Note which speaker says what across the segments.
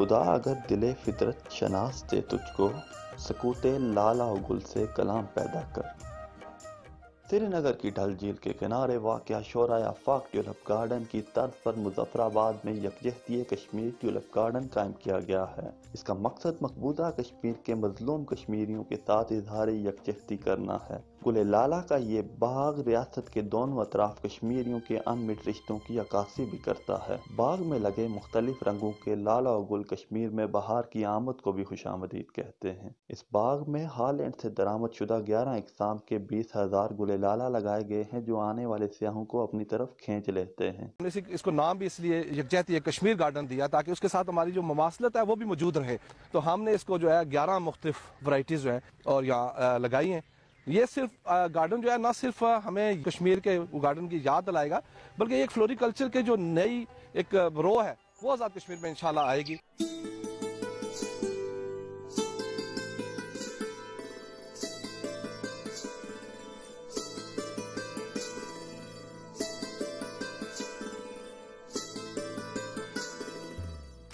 Speaker 1: خدا اگر دل فطرت شناس دے تجھ کو، سکوت لالا و گل سے کلام پیدا کر۔ سری نگر کی ڈل جھیل کے کنارے واقع شورائے آفاق ٹیولپ گارڈن کی طرز پر مظفر آباد میں یکجہتی کشمیر ٹیولپ گارڈن قائم کیا گیا ہے۔ اس کا مقصد مقبوضہ کشمیر کے مظلوم کشمیریوں کے ساتھ اظہار یکجہتی کرنا ہے۔ گل لالا کا یہ باغ ریاست کے دونوں اطراف کشمیریوں کے انمٹ رشتوں کی عکاسی بھی کرتا ہے۔ باغ میں لگے مختلف رنگوں کے لالا و گل کشمیر میں بہار کی آمد کو بھی خوش آمدید کہتے ہیں۔ اس باغ میں ہالینڈ سے درآمد شدہ 11 اقسام کے 20,000 گل لالا لگائے گئے ہیں جو آنے والے سیاحوں کو اپنی طرف کھینچ لیتے ہیں۔
Speaker 2: اس کو نام بھی اس لیے یکجہتی کشمیر گارڈن دیا تاکہ اس کے ساتھ ہماری جو مماثلت ہے وہ بھی موجود رہے، تو ہم نے اس کو جو ہے 11 مختلف ورائٹیز جو ہیں اور یہاں لگائی ہیں۔ یہ صرف گارڈن جو ہے نہ صرف ہمیں کشمیر کے گارڈن کی یاد دلائے گا، بلکہ ایک فلوری کلچر کے جو نئی ایک رو ہے وہ آزاد کشمیر میں انشاءاللہ آئے گی۔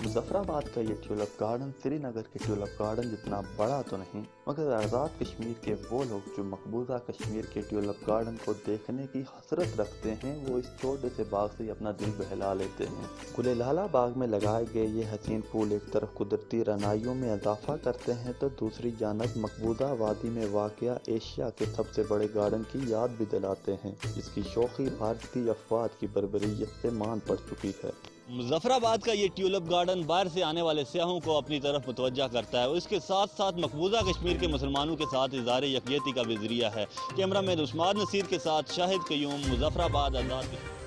Speaker 1: مظفر آباد کا یہ ٹیولپ گارڈن سری نگر کے ٹیولپ گارڈن جتنا بڑا تو نہیں، مگر آزاد کشمیر کے وہ لوگ جو مقبوضہ کشمیر کے ٹیولپ گارڈن کو دیکھنے کی حسرت رکھتے ہیں وہ اس چھوٹے سے باغ سے اپنا دل بہلا لیتے ہیں۔ گل لالا باغ میں لگائے گئے یہ حسین پھول ایک طرف قدرتی رعنائیوں میں اضافہ کرتے ہیں تو دوسری جانب مقبوضہ وادی میں واقع ایشیا کے سب سے بڑے گارڈن کی یاد بھی دلاتے ہیں، جس کی شوخی بھارتی افواج کی بربریت سے مان پڑ چکی ہے۔
Speaker 3: مظفر آباد کا یہ ٹیولپ گارڈن باہر سے آنے والے سیاحوں کو اپنی طرف متوجہ کرتا ہے اور اس کے ساتھ ساتھ مقبوضہ کشمیر کے مسلمانوں کے ساتھ اظہار یکجہتی کا بھی ذریعہ ہے۔ کیمرہ مین عثمان نصیر کے ساتھ شاہد قیوم، مظفر آباد، آزاد کشمیر۔